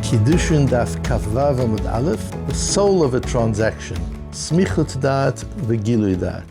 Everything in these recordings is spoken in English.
Kiddushin Daf Kavav Amud Aleph, the soul of a transaction. Smichut Da'at, וגילוי Da'at.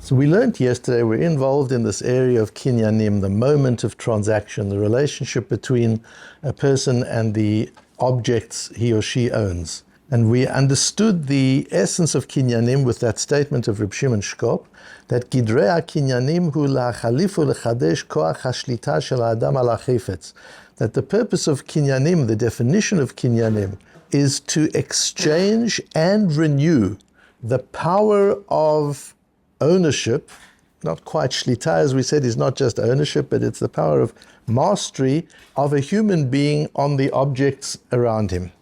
So we learned yesterday we're involved in this area of kinyanim, the moment of transaction, the relationship between a person and the objects he or she owns. And we understood the essence of kinyanim with that statement of Reb Shimon Shkop, that gidrei kinyanim hu la'achalifu lechadesh koach hashlita shel ha'adam al ha'chefetz. That the purpose of kinyanim, the definition of kinyanim, is to exchange and renew the power of ownership. Not quite shlita, as we said, is not just ownership, but it's the power of mastery of a human being on the objects around him.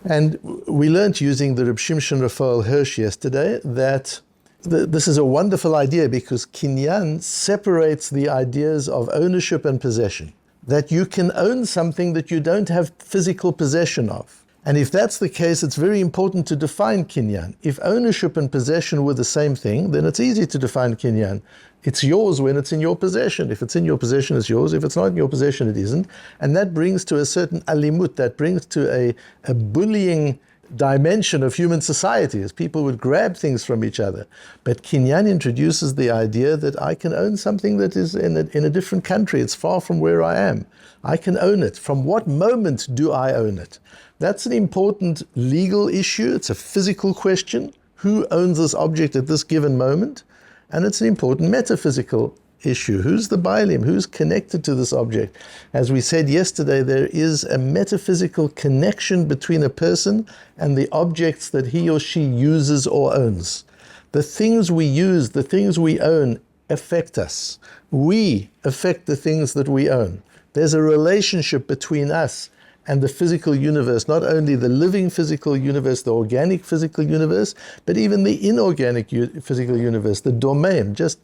And we learned using the Reb Shimshon Raphael Hirsch yesterday that this is a wonderful idea because kinyan separates the ideas of ownership and possession. That you can own something that you don't have physical possession of. And if that's the case, it's very important to define kinyan. If ownership and possession were the same thing, then it's easy to define kinyan. It's yours when it's in your possession. If it's in your possession, it's yours. If it's not in your possession, it isn't. And that brings to a certain alimut, that brings to a bullying dimension of human society, as people would grab things from each other. But kinyan introduces the idea that I can own something that is in a different country. It's far from where I am. I can own it. From what moment do I own it? That's an important legal issue. It's a physical question. Who owns this object at this given moment? And it's an important metaphysical issue. Who's the bailim? Who's connected to this object? As we said yesterday, there is a metaphysical connection between a person and the objects that he or she uses or owns. The things we use, the things we own, affect us. We affect the things that we own. There's a relationship between us and the physical universe, not only the living physical universe, the organic physical universe, but even the inorganic physical universe, the domain, just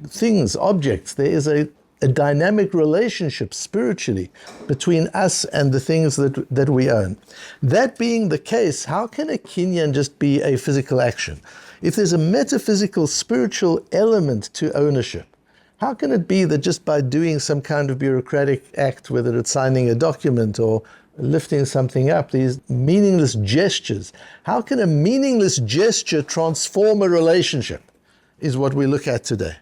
things, objects. There is a dynamic relationship spiritually between us and the things that we own. That being the case, how can a kinyan just be a physical action? If there's a metaphysical, spiritual element to ownership, how can it be that just by doing some kind of bureaucratic act, whether it's signing a document or lifting something up, these meaningless gestures, how can a meaningless gesture transform a relationship, is what we look at today.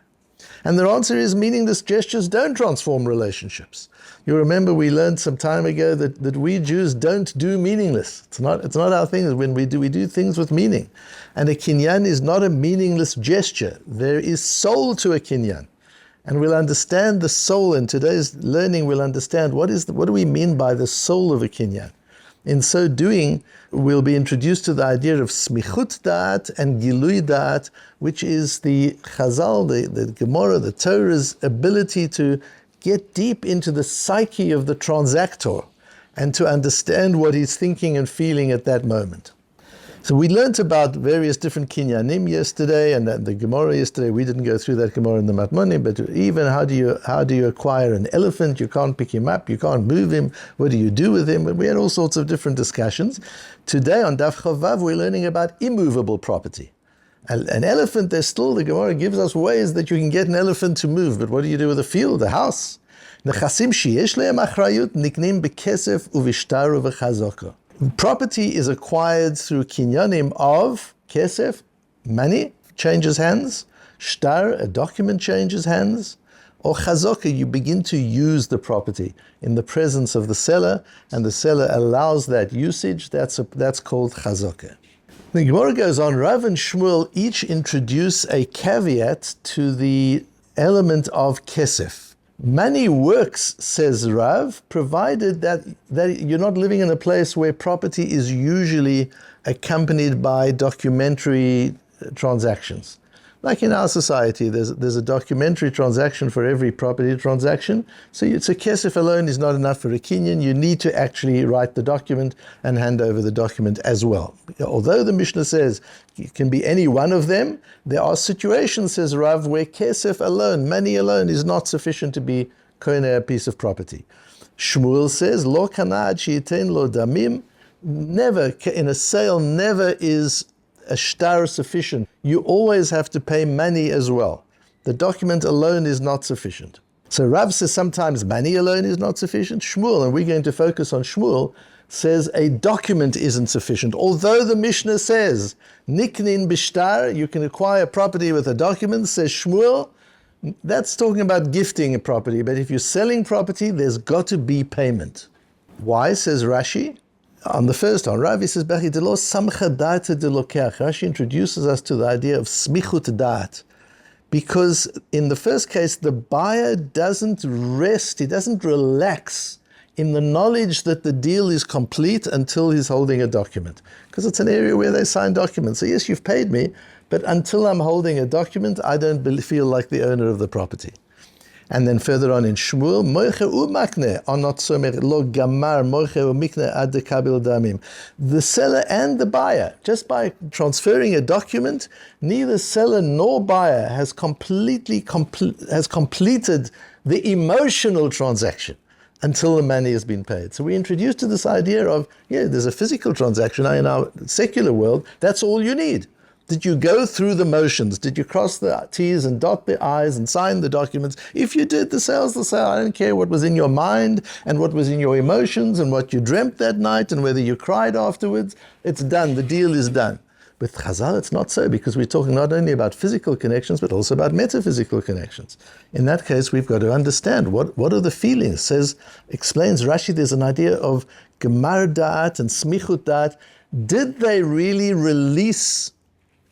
And the answer is meaningless gestures don't transform relationships. You remember we learned some time ago that we Jews don't do meaningless. It's not our thing. When we do things with meaning. And a kinyan is not a meaningless gesture. There is soul to a kinyan. And we'll understand the soul. In today's learning, we'll understand what do we mean by the soul of a kinyan. In so doing, we'll be introduced to the idea of smichut da'at and וגילוי da'at, which is the Chazal, the Gemara, the Torah's ability to get deep into the psyche of the transactor and to understand what he's thinking and feeling at that moment. So we learnt about various different kinyanim yesterday, and the Gemara yesterday. We didn't go through that Gemara in the Matmonim, but even how do you acquire an elephant? You can't pick him up, you can't move him. What do you do with him? And we had all sorts of different discussions. Today on Daf Chavav, we're learning about immovable property. An elephant, the Gemara gives us ways that you can get an elephant to move, but what do you do with a field, a house? Nechasim sheyesh lehem achrayut niknim bekesef uvishtar uvechazaka. Property is acquired through kinyanim of kesef, money, changes hands, shtar, a document changes hands, or chazaka, you begin to use the property in the presence of the seller, and the seller allows that usage. That's called chazaka. The Gemara goes on, Rav and Shmuel each introduce a caveat to the element of kesef. Money works, says Rav, provided that you're not living in a place where property is usually accompanied by documentary transactions. Like in our society, there's a documentary transaction for every property transaction. So it's a kesef alone is not enough for a kinyan. You need to actually write the document and hand over the document as well. Although the Mishnah says it can be any one of them, there are situations, says Rav, where kesef alone, money alone, is not sufficient to be koineh a piece of property. Shmuel says, Lo kanad sheyitain lo damim, never, in a sale, never is a shtar sufficient. You always have to pay money as well. The document alone is not sufficient. So Rav says sometimes money alone is not sufficient. Shmuel, and we're going to focus on Shmuel, says a document isn't sufficient. Although the Mishnah says, Niknin bishtar, you can acquire property with a document, says Shmuel, that's talking about gifting a property. But if you're selling property, there's got to be payment. Why, says Rashi? On the first one, Rav says, Rashi introduces us to the idea of smichut da'at. Because in the first case, the buyer doesn't rest, he doesn't relax in the knowledge that the deal is complete until he's holding a document. Because it's an area where they sign documents. So yes, you've paid me, but until I'm holding a document, I don't feel like the owner of the property. And then further on in Shmuel, the seller and the buyer, just by transferring a document, neither seller nor buyer has completed the emotional transaction until the money has been paid. So we're introduced to this idea of, there's a physical transaction. Now in our secular world, that's all you need. Did you go through the motions? Did you cross the T's and dot the I's and sign the documents? If you did, the sale's the sale. I don't care what was in your mind and what was in your emotions and what you dreamt that night and whether you cried afterwards. It's done. The deal is done. With Chazal, it's not so, because we're talking not only about physical connections, but also about metaphysical connections. In that case, we've got to understand what are the feelings. Explains Rashi, there's an idea of gemar da'at and smichut da'at. Did they really release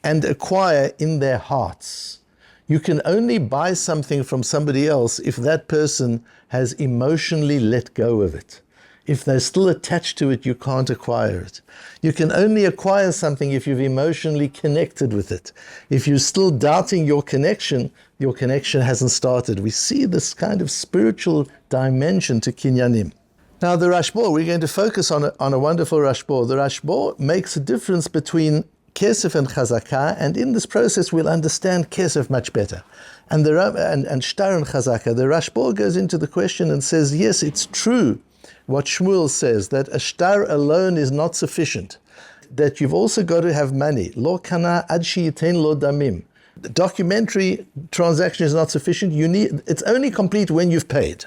and acquire in their hearts? You can only buy something from somebody else if that person has emotionally let go of it. If they're still attached to it, you can't acquire it. You can only acquire something if you've emotionally connected with it. If you're still doubting your connection hasn't started. We see this kind of spiritual dimension to kinyanim. Now the Rashba, we're going to focus on a wonderful Rashba. The Rashba makes a difference between Kesef and Chazakah, and in this process we'll understand Kesef much better. And Shtar and Chazakah, the Rashba goes into the question and says, yes, it's true what Shmuel says, that a Shtar alone is not sufficient, that you've also got to have money. Lo kana ad sheyitain lo damim. The documentary transaction is not sufficient. It's only complete when you've paid.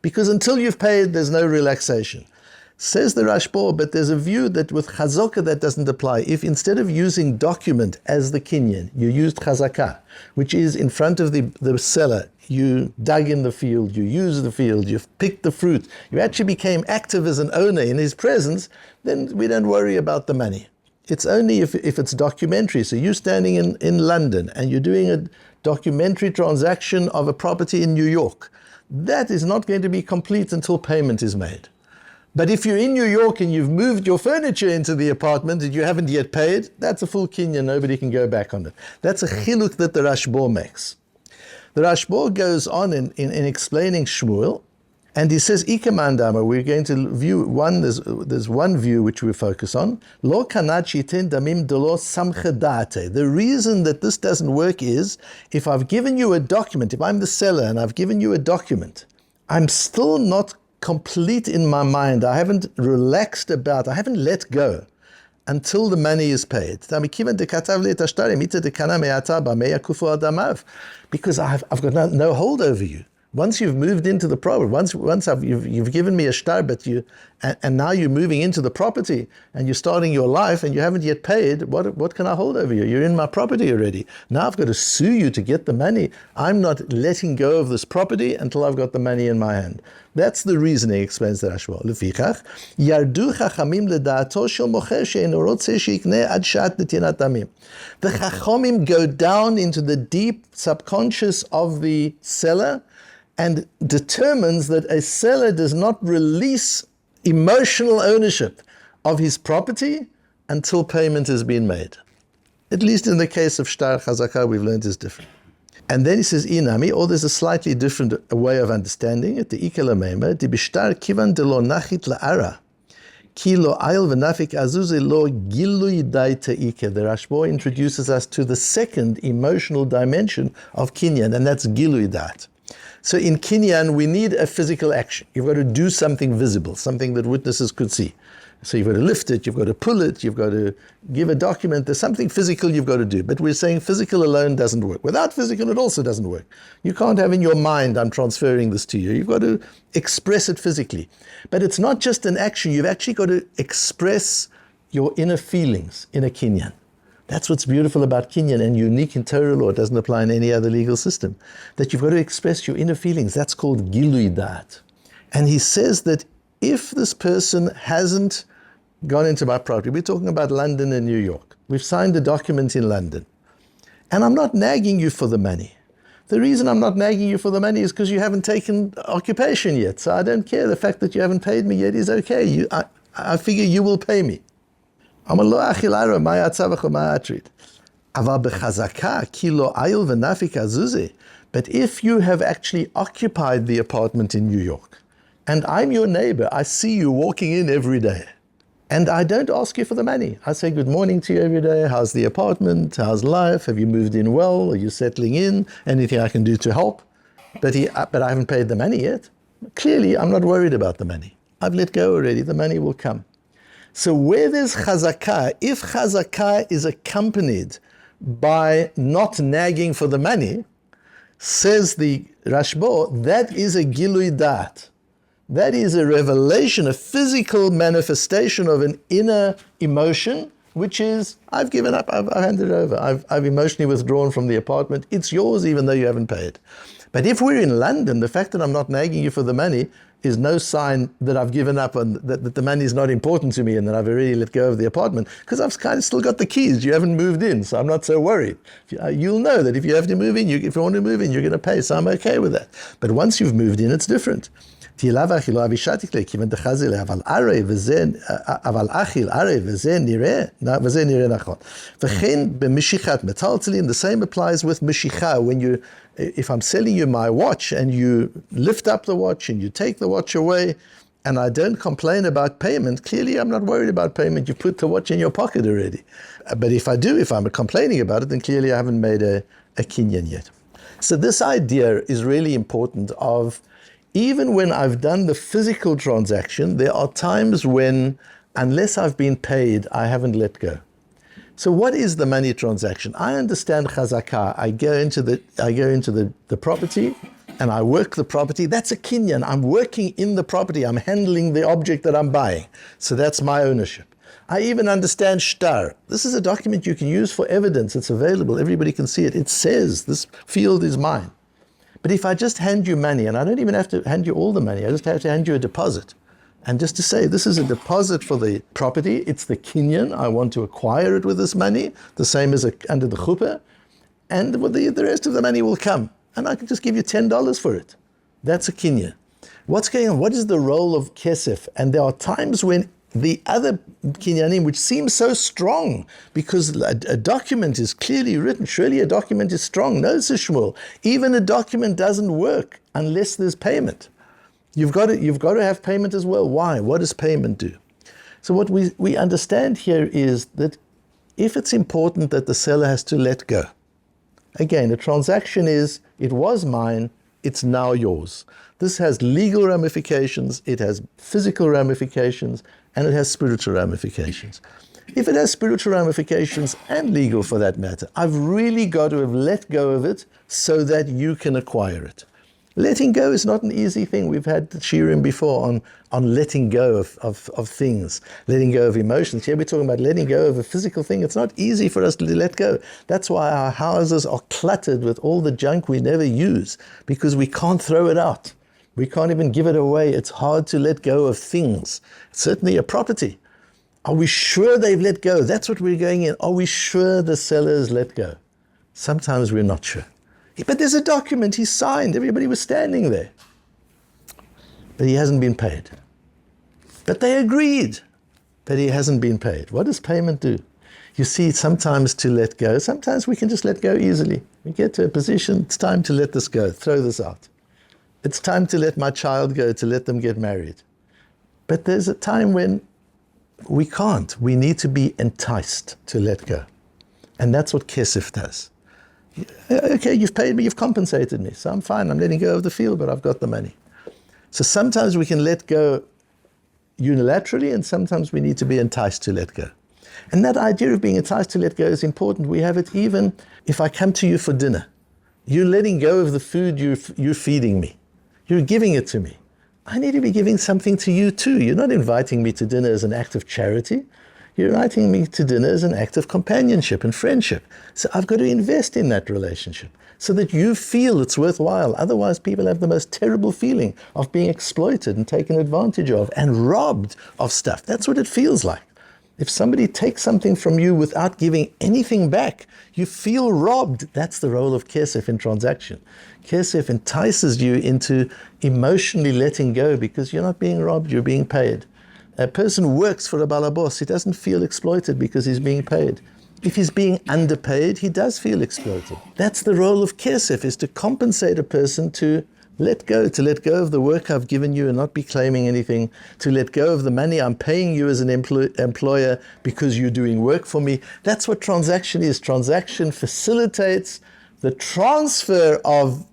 Because until you've paid, there's no relaxation. Says the Rashba, but there's a view that with chazakah that doesn't apply. If instead of using document as the kinyan, you used chazakah, which is in front of the seller, you dug in the field, you used the field, you've picked the fruit, you actually became active as an owner in his presence, then we don't worry about the money. It's only if it's documentary. So you're standing in London and you're doing a documentary transaction of a property in New York. That is not going to be complete until payment is made. But if you're in New York and you've moved your furniture into the apartment and you haven't yet paid, that's a full kinyan, nobody can go back on it. That's a chiluk that the Rashba makes. The Rashba goes on in explaining Shmuel, and he says, Ikamandama, we're going to view one, there's one view which we focus on. Lo kanat shiten damim delo samchadate. The reason that this doesn't work is, if I've given you a document, if I'm the seller and I've given you a document, I'm still not complete in my mind. I haven't relaxed about, I haven't let go until the money is paid. Because I've got no hold over you. Once you've moved into the property, you've given me a shtar, but and now you're moving into the property and you're starting your life and you haven't yet paid, what can I hold over you? You're in my property already. Now I've got to sue you to get the money. I'm not letting go of this property until I've got the money in my hand. That's the reasoning, explains the Rashba. Lefichach, yardu chachamim leda'ato shel mocher she'eino rotzeh sheikneh ad sha'at netinat damim. The chachamim go down into the deep subconscious of the seller and determines that a seller does not release emotional ownership of his property until payment has been made. At least in the case of Shtar Chazakah, we've learned is different. And then he says, Inami, or there's a slightly different way of understanding it. The Ikelamema, di bishtar kivan de lo nachit la'ara, ki lo ayil v'nafik azuze lo gilui dai te'ike. The Rashba introduces us to the second emotional dimension of kinyan, and that's gilui dat. So in kinyan, we need a physical action. You've got to do something visible, something that witnesses could see. So you've got to lift it, you've got to pull it, you've got to give a document. There's something physical you've got to do. But we're saying physical alone doesn't work. Without physical, it also doesn't work. You can't have in your mind, I'm transferring this to you. You've got to express it physically. But it's not just an action. You've actually got to express your inner feelings in a kinyan. That's what's beautiful about kinyan and unique in Torah law. It doesn't apply in any other legal system. That you've got to express your inner feelings. That's called וגילוי דעת. And he says that if this person hasn't gone into my property, we're talking about London and New York. We've signed a document in London. And I'm not nagging you for the money. The reason I'm not nagging you for the money is because you haven't taken occupation yet. So I don't care. The fact that you haven't paid me yet is okay. I figure you will pay me. But if you have actually occupied the apartment in New York, and I'm your neighbor, I see you walking in every day, and I don't ask you for the money. I say good morning to you every day. How's the apartment? How's life? Have you moved in well? Are you settling in? Anything I can do to help? But I haven't paid the money yet. Clearly, I'm not worried about the money. I've let go already. The money will come. So where there's chazakah, if chazakah is accompanied by not nagging for the money, says the Rashbo, that is a gilui dat. That is a revelation, a physical manifestation of an inner emotion, which is, I've given up, I've handed it over, I've emotionally withdrawn from the apartment. It's yours even though you haven't paid. But if we're in London, the fact that I'm not nagging you for the money is no sign that I've given up and that the money is not important to me and that I've already let go of the apartment, because I've kind of still got the keys. You haven't moved in, so I'm not so worried. You'll know that if you have to move in, if you want to move in, you're going to pay, so I'm okay with that. But once you've moved in, it's different. אבל אכיל ערי וזה נראה נכון. וכן במשיכת מטלטלין, the same applies with משיכה. If I'm selling you my watch and you lift up the watch and you take the watch away and I don't complain about payment, clearly I'm not worried about payment. You put the watch in your pocket already. But if I'm complaining about it, then clearly I haven't made a kinyan yet. So this idea is really important of, even when I've done the physical transaction, there are times when, unless I've been paid, I haven't let go. So what is the money transaction? I understand chazakah. I go into the property and I work the property. That's a kinyan. I'm working in the property. I'm handling the object that I'm buying. So that's my ownership. I even understand shtar. This is a document you can use for evidence. It's available. Everybody can see it. It says this field is mine. But if I just hand you money, and I don't even have to hand you all the money, I just have to hand you a deposit. And just to say, this is a deposit for the property, it's the kinyan, I want to acquire it with this money, the same as under the chuppah, and the rest of the money will come. And I can just give you $10 for it. That's a kinyan. What's going on? What is the role of kesef? And there are times when the other kinyanim, which seems so strong, because a document is clearly written, surely a document is strong. No, Shmuel, even a document doesn't work unless there's payment. You've got to have payment as well. Why? What does payment do? So what we understand here is that if it's important that the seller has to let go, again, a transaction is, it was mine, it's now yours. This has legal ramifications, it has physical ramifications, and it has spiritual ramifications. If it has spiritual ramifications and legal for that matter, I've really got to have let go of it so that you can acquire it. Letting go is not an easy thing. We've had shiurim before on letting go of things, letting go of emotions. Here we're talking about letting go of a physical thing. It's not easy for us to let go. That's why our houses are cluttered with all the junk we never use, because we can't throw it out. We can't even give it away. It's hard to let go of things. Certainly a property. Are we sure they've let go? That's what we're going in. Are we sure the sellers let go? Sometimes we're not sure. But there's a document he signed. Everybody was standing there. But he hasn't been paid. But they agreed. But he hasn't been paid. What does payment do? You see, sometimes to let go, sometimes we can just let go easily. We get to a position, it's time to let this go, throw this out. It's time to let my child go, to let them get married. But there's a time when we can't. We need to be enticed to let go. And that's what kesef does. Okay, you've paid me, you've compensated me, so I'm fine. I'm letting go of the field, but I've got the money. So sometimes we can let go unilaterally, and sometimes we need to be enticed to let go. And that idea of being enticed to let go is important. We have it even if I come to you for dinner. You're letting go of the food you're feeding me. You're giving it to me. I need to be giving something to you too. You're not inviting me to dinner as an act of charity. You're inviting me to dinner as an act of companionship and friendship. So I've got to invest in that relationship so that you feel it's worthwhile. Otherwise, people have the most terrible feeling of being exploited and taken advantage of and robbed of stuff. That's what it feels like. If somebody takes something from you without giving anything back, you feel robbed. That's the role of kesef in transaction. Kesef entices you into emotionally letting go because you're not being robbed, you're being paid. A person works for a balabos, he doesn't feel exploited because he's being paid. If he's being underpaid, he does feel exploited. That's the role of kesef, is to compensate a person to let go of the work I've given you and not be claiming anything, to let go of the money I'm paying you as an employer because you're doing work for me. That's what transaction is. Transaction facilitates the transfer of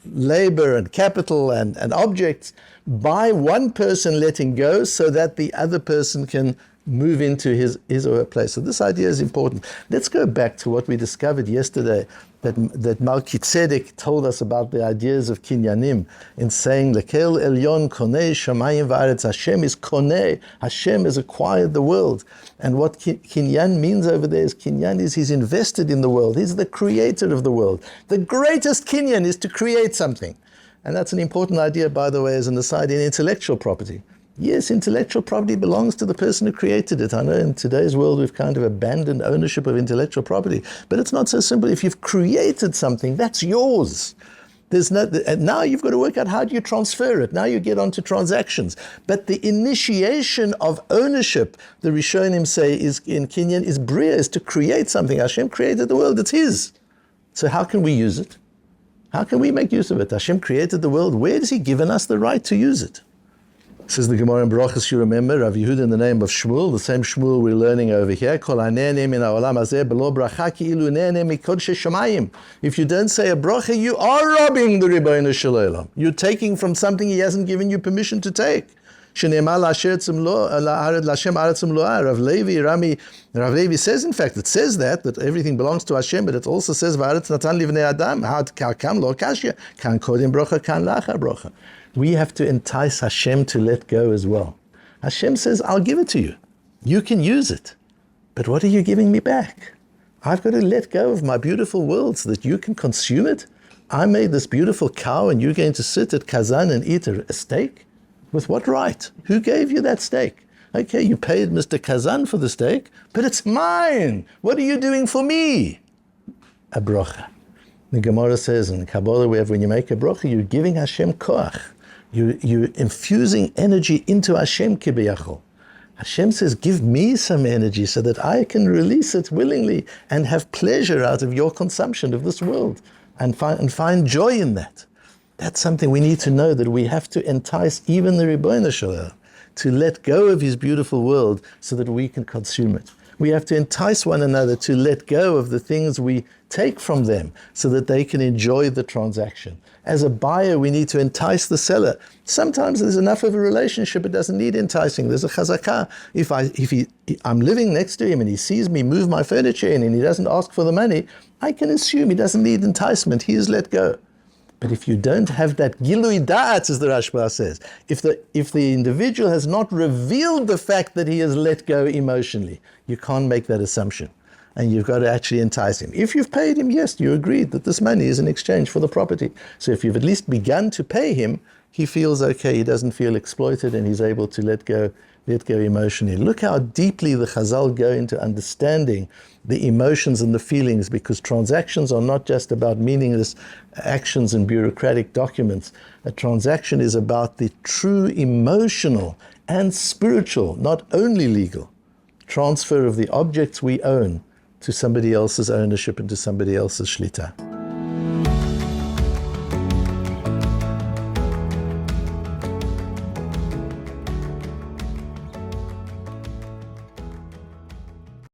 labor and capital and objects by one person letting go so that the other person can move into his or her place. So this idea is important. Let's go back to what we discovered yesterday, that Melchizedek told us about the ideas of kinyanim in saying, Lekel elyon koneh shamayim va'aretz. Hashem is koneh. Hashem has acquired the world. And what kinyan means over there is, kinyan is he's invested in the world. He's the creator of the world. The greatest kinyan is to create something. And that's an important idea, by the way, as an aside, in intellectual property. Yes, intellectual property belongs to the person who created it. I know in today's world we've kind of abandoned ownership of intellectual property, but it's not so simple. If you've created something, that's yours. And now you've got to work out how do you transfer it. Now you get onto transactions. But the initiation of ownership, the Rishonim say, is in kinyan, is bria, is to create something. Hashem created the world, it's His. So how can we use it? How can we make use of it? Hashem created the world. Where has He given us the right to use it? Says the Gemara in Brachos, you remember, Rav Yehuda in the name of Shmuel, the same Shmuel we're learning over here. If you don't say a bracha, you are robbing the Ribono Shel Olam. You're taking from something He hasn't given you permission to take. Rav Levi says, in fact, it says that everything belongs to Hashem, but it also says, we have to entice Hashem to let go as well. Hashem says, I'll give it to you. You can use it. But what are you giving me back? I've got to let go of my beautiful world so that you can consume it. I made this beautiful cow and you're going to sit at Kazan and eat a steak? With what right? Who gave you that steak? Okay, you paid Mr. Kazan for the steak, but it's mine. What are you doing for me? A bracha. The Gemara says in Kabbalah, when you make a bracha, you're giving Hashem koach. You're infusing energy into Hashem kibiyachol. Hashem says, give me some energy so that I can release it willingly and have pleasure out of your consumption of this world and find joy in that. That's something we need to know, that we have to entice even the Ribono Shel Olam to let go of His beautiful world so that we can consume it. We have to entice one another to let go of the things we take from them so that they can enjoy the transaction. As a buyer, we need to entice the seller. Sometimes there's enough of a relationship, it doesn't need enticing. There's a chazakah. If I'm living next to him and he sees me move my furniture in and he doesn't ask for the money, I can assume he doesn't need enticement. He is let go. But if you don't have that gilui da'at, as the Rashba says, if the individual has not revealed the fact that he has let go emotionally, you can't make that assumption. And you've got to actually entice him. If you've paid him, yes, you agreed that this money is in exchange for the property. So if you've at least begun to pay him, he feels okay, he doesn't feel exploited, and he's able to let go emotionally. Look how deeply the Chazal go into understanding the emotions and the feelings, because transactions are not just about meaningless actions and bureaucratic documents. A transaction is about the true emotional and spiritual, not only legal, transfer of the objects we own to somebody else's ownership and to somebody else's shlita.